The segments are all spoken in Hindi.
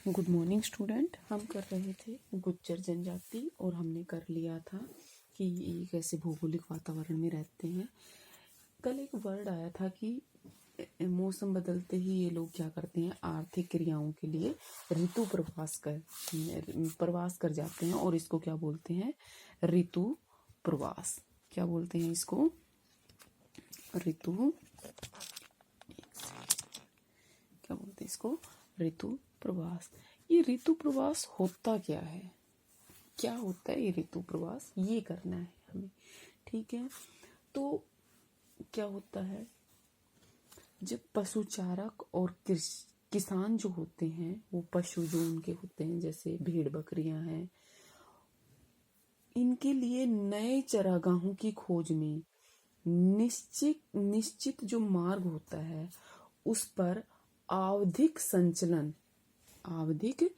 Good morning student. हम कर रहे थे गुज्जर जनजाति और हमने कर लिया था कि ये कैसे भौगोलिक वातावरण में रहते हैं। कल एक वर्ड आया था कि मौसम बदलते ही ये लोग क्या करते हैं, आर्थिक क्रियाओं के लिए ऋतु प्रवास कर जाते हैं और इसको क्या बोलते हैं, ऋतु प्रवास। क्या बोलते हैं इसको, ऋतु, क्या बोलते हैं इसको, ऋतु प्रवास। ये ऋतु प्रवास होता क्या है, क्या होता है ये ऋतु प्रवास, ये करना है हमें। ठीक है, तो क्या होता है, जब पशुचारक और किसान जो होते हैं, वो पशु जो उनके होते हैं जैसे भेड़ बकरियां हैं, इनके लिए नए चरागाहों की खोज में निश्चित जो मार्ग होता है उस पर आवधिक संचलन, आवधिक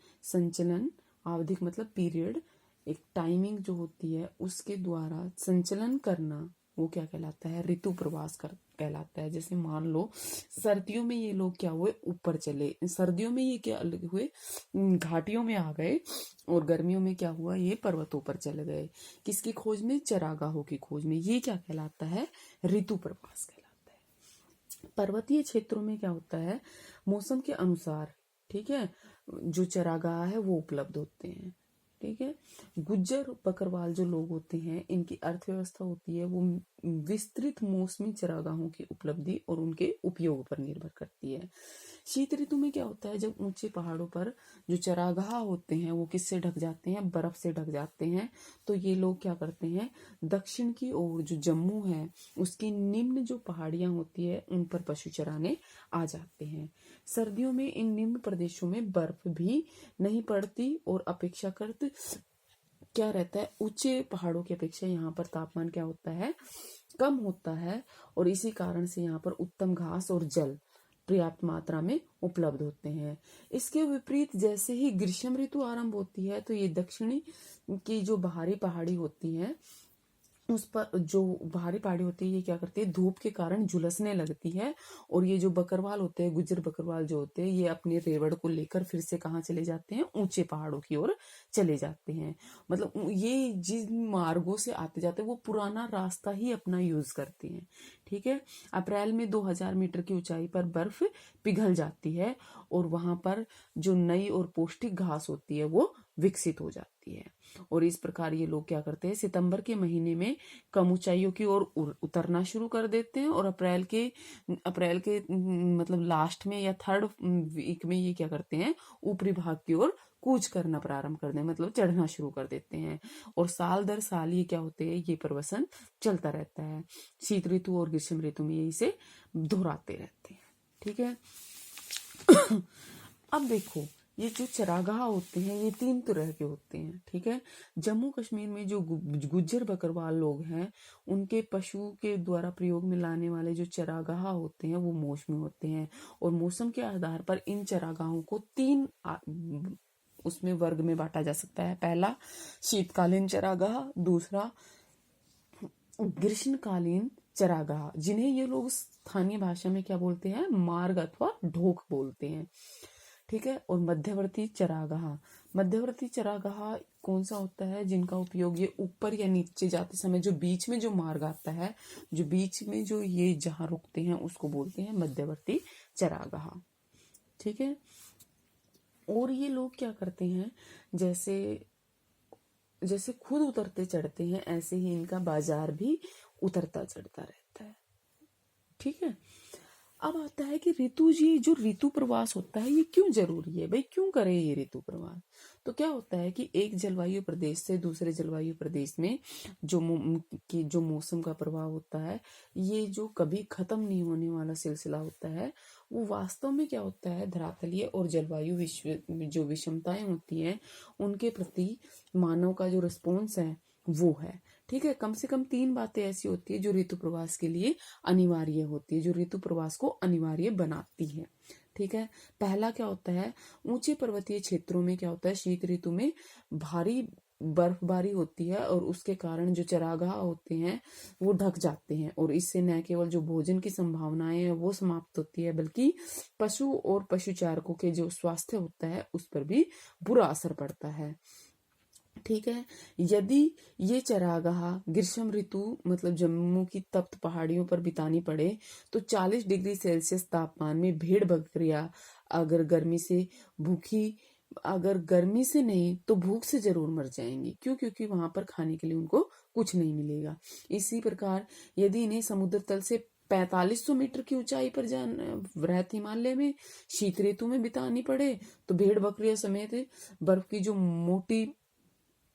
मतलब पीरियड, एक टाइमिंग जो होती है उसके द्वारा संचलन करना, वो क्या कहलाता है, ऋतु प्रवास कहलाता है। जैसे मान लो सर्दियों में ये लोग क्या हुए, ऊपर चले, सर्दियों में ये क्या अलग हुए, घाटियों में आ गए, और गर्मियों में क्या हुआ, ये पर्वतों पर चले गए। किसकी खोज में, चरागाहों की खोज में। ये क्या कहलाता है, ऋतु प्रवास कहलाता है। पर्वतीय क्षेत्रों में क्या होता है, मौसम के अनुसार, ठीक है, जो चरागाह है वो उपलब्ध होते हैं। ठीक है, गुज्जर बकरवाल जो लोग होते हैं, इनकी अर्थव्यवस्था होती है वो विस्तृत मौसमी चरागाहों की उपलब्धि और उनके उपयोग पर निर्भर करती है। शीत ऋतु में क्या होता है, जब ऊंचे पहाड़ों पर जो चरागाह होते हैं वो किससे ढक जाते हैं, बर्फ से ढक जाते हैं, तो ये लोग क्या करते हैं, दक्षिण की ओर जो जम्मू है उसकी निम्न जो पहाड़ियां होती है उन पर पशु चराने आ जाते हैं। सर्दियों में इन निम्न प्रदेशों में बर्फ भी नहीं पड़ती और अपेक्षाकृत क्या रहता है, ऊंचे पहाड़ों की अपेक्षा यहाँ पर तापमान क्या होता है, कम होता है, और इसी कारण से यहाँ पर उत्तम घास और जल पर्याप्त मात्रा में उपलब्ध होते हैं। इसके विपरीत जैसे ही ग्रीष्म ऋतु आरंभ होती है तो ये दक्षिणी की जो बाहरी पहाड़ी होती है, उस पर जो बाहरी पहाड़ी होती है, ये क्या करती है, धूप के कारण झुलसने लगती है, और ये जो बकरवाल होते हैं, गुज्जर बकरवाल जो होते हैं, ये अपने रेवड़ को लेकर फिर से कहाँ चले जाते हैं, ऊंचे पहाड़ों की ओर चले जाते हैं। मतलब ये जिन मार्गों से आते जाते हैं वो पुराना रास्ता ही अपना यूज करते हैं। ठीक है, अप्रैल में 2000 मीटर की ऊंचाई पर बर्फ पिघल जाती है और वहां पर जो नई और पौष्टिक घास होती है वो विकसित हो जाती है। और इस प्रकार ये लोग क्या करते हैं, सितंबर के महीने में कम ऊंचाइयों की ओर उतरना शुरू कर देते हैं, और अप्रैल के मतलब लास्ट में या थर्ड वीक में ये क्या करते हैं, ऊपरी भाग की ओर कूच करना प्रारंभ कर दें, मतलब चढ़ना शुरू कर देते हैं। और साल दर साल ये क्या होते हैं, ये प्रवसन चलता रहता है। शीत ऋतु और ग्रीष्म ऋतु में ये इसे दोहराते रहते हैं। ठीक है अब देखो, ये जो चरागाह होते हैं ये 3 तरह के होते हैं। ठीक है, जम्मू कश्मीर में जो गुज्जर बकरवाल लोग हैं, उनके पशु के द्वारा प्रयोग में लाने वाले जो चरागाह होते हैं वो मौसमी होते हैं, और मौसम के आधार पर इन चरागाहों को 3 उसमें वर्ग में बांटा जा सकता है। पहला शीतकालीन चरागाह, दूसरा ग्रीष्मकालीन चरागाह, जिन्हें ये लोग स्थानीय भाषा में क्या बोलते हैं, मार्ग अथवा ढोक बोलते हैं। ठीक है, और मध्यवर्ती चरागाह कौन सा होता है, जिनका उपयोग ये ऊपर या नीचे जाते समय जो बीच में जो मार्ग आता है, जो बीच में जो ये जहां रुकते हैं उसको बोलते हैं मध्यवर्ती चरागाह। ठीक है, और ये लोग क्या करते हैं, जैसे खुद उतरते चढ़ते हैं ऐसे ही इनका बाजार भी उतरता चढ़ता रहता है। ठीक है, अब आता है कि जो ऋतु प्रवास होता है ये क्यों जरूरी है, भाई क्यों करें ये ऋतु प्रवास। तो क्या होता है कि एक जलवायु प्रदेश से दूसरे जलवायु प्रदेश में जो मौसम का प्रभाव होता है, ये जो कभी खत्म नहीं होने वाला सिलसिला होता है, वो वास्तव में क्या होता है, धरातलीय और जलवायु जो विषमताएं होती हैं उनके प्रति मानव का जो रिस्पॉन्स है वो है। ठीक है, कम से कम 3 बातें ऐसी होती है जो ऋतु प्रवास के लिए अनिवार्य होती है, जो ऋतु प्रवास को अनिवार्य बनाती है। ठीक है, पहला क्या होता है, ऊंचे पर्वतीय क्षेत्रों में क्या होता है, शीत ऋतु में भारी बर्फबारी होती है और उसके कारण जो चरागाह होते हैं वो ढक जाते हैं, और इससे न केवल जो भोजन की संभावनाएं हैं वो समाप्त होती है, बल्कि पशु और पशुचारकों के जो स्वास्थ्य होता है उस पर भी बुरा असर पड़ता है। ठीक है। यदि ये चरागाह ग्रीष्म ऋतु मतलब जम्मू की तप्त पहाड़ियों पर बितानी पड़े तो 40 डिग्री सेल्सियस तापमान में भेड़ बकरियां अगर गर्मी से भूखी अगर गर्मी से नहीं तो भूख से जरूर मर जाएंगी। क्यों? क्योंकि वहां पर खाने के लिए उनको कुछ नहीं मिलेगा। इसी प्रकार यदि इन्हें समुद्र तल से 4500 मीटर की ऊंचाई पर वृहत हिमालय में शीत ऋतु में बितानी पड़े तो भेड़ बकरियां समेत बर्फ की जो मोटी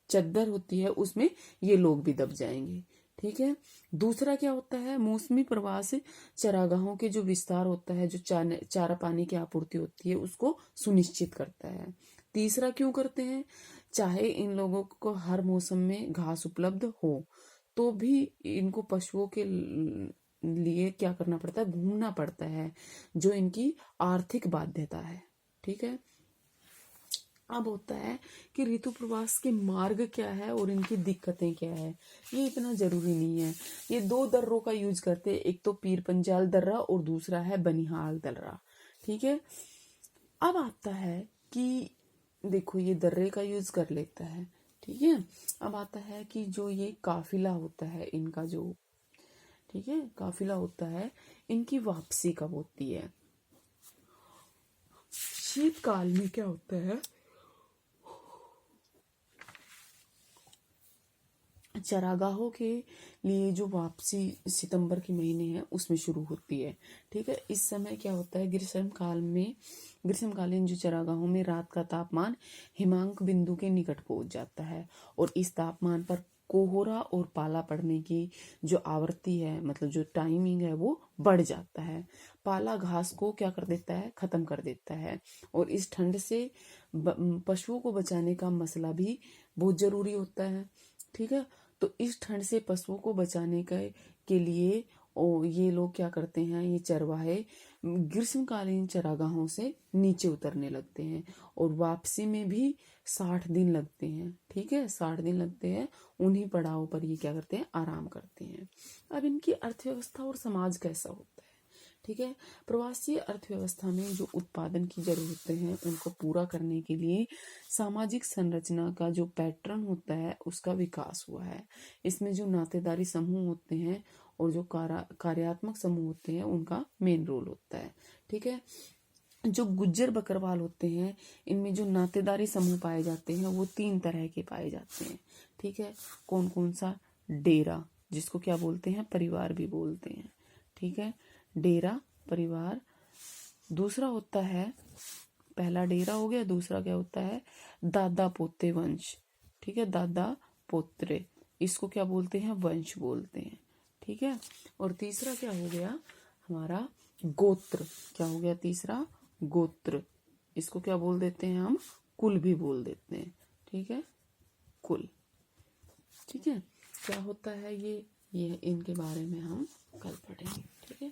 चद्दर होती है उसमें ये लोग भी दब जाएंगे। ठीक है। दूसरा क्या होता है, मौसमी प्रवास चरागाहों के जो विस्तार होता है, जो चारा पानी की आपूर्ति होती है उसको सुनिश्चित करता है। तीसरा क्यों करते हैं, चाहे इन लोगों को हर मौसम में घास उपलब्ध हो तो भी इनको पशुओं के लिए क्या करना पड़ता है, घूमना पड़ता है, जो इनकी आर्थिक बाध्यता है। ठीक है। अब होता है कि ऋतु प्रवास के मार्ग क्या है और इनकी दिक्कतें क्या है, ये इतना जरूरी नहीं है। ये 2 दर्रों का यूज करते हैं, एक तो पीर पंजाल दर्रा और दूसरा है बनिहाल दर्रा। ठीक है। अब आता है कि देखो ये दर्रे का यूज कर लेता है। ठीक है। अब आता है कि जो ये काफिला होता है इनका जो, ठीक है, काफिला होता है, इनकी वापसी कब होती है। शीतकाल में क्या होता है, चरागाहों के लिए जो वापसी सितंबर के महीने हैं उसमें शुरू होती है। ठीक है। इस समय क्या होता है, ग्रीष्मकालीन जो चरागाहों में रात का तापमान हिमांक बिंदु के निकट पहुंच जाता है और इस तापमान पर कोहरा और पाला पड़ने की जो आवृत्ति है, मतलब जो टाइमिंग है, वो बढ़ जाता है। पाला घास को क्या कर देता है, खत्म कर देता है, और इस ठंड से पशुओं को बचाने का मसला भी बहुत जरूरी होता है। ठीक है। तो इस ठंड से पशुओं को बचाने के लिए ये लोग क्या करते हैं, ये चरवाहे ग्रीष्मकालीन चरागाहों से नीचे उतरने लगते हैं और वापसी में भी 60 दिन लगते हैं। ठीक है। 60 दिन लगते हैं। उन्हीं पड़ाव पर ये क्या करते हैं, आराम करते हैं। अब इनकी अर्थव्यवस्था और समाज कैसा होता है। ठीक है। प्रवासी अर्थव्यवस्था में जो उत्पादन की जरूरतें हैं उनको पूरा करने के लिए सामाजिक संरचना का जो पैटर्न होता है उसका विकास हुआ है। इसमें जो नातेदारी समूह होते हैं और जो कार्यात्मक समूह होते हैं उनका मेन रोल होता है। ठीक है। जो गुज्जर बकरवाल होते हैं इनमें जो नातेदारी समूह पाए जाते हैं वो 3 तरह के पाए जाते हैं। ठीक है। कौन कौन सा, डेरा, जिसको क्या बोलते हैं, परिवार भी बोलते हैं। ठीक है। डेरा परिवार। दूसरा होता है, पहला डेरा हो गया, दूसरा क्या होता है, दादा पोते वंश। ठीक है। दादा पोत्रे, इसको क्या बोलते हैं, वंश बोलते हैं। ठीक है। और तीसरा क्या हो गया हमारा, गोत्र। क्या हो गया तीसरा, गोत्र। इसको क्या बोल देते हैं हम, कुल भी बोल देते हैं। ठीक है। कुल। ठीक है। क्या होता है ये इनके बारे में हम कल पढ़ेंगे। ठीक है।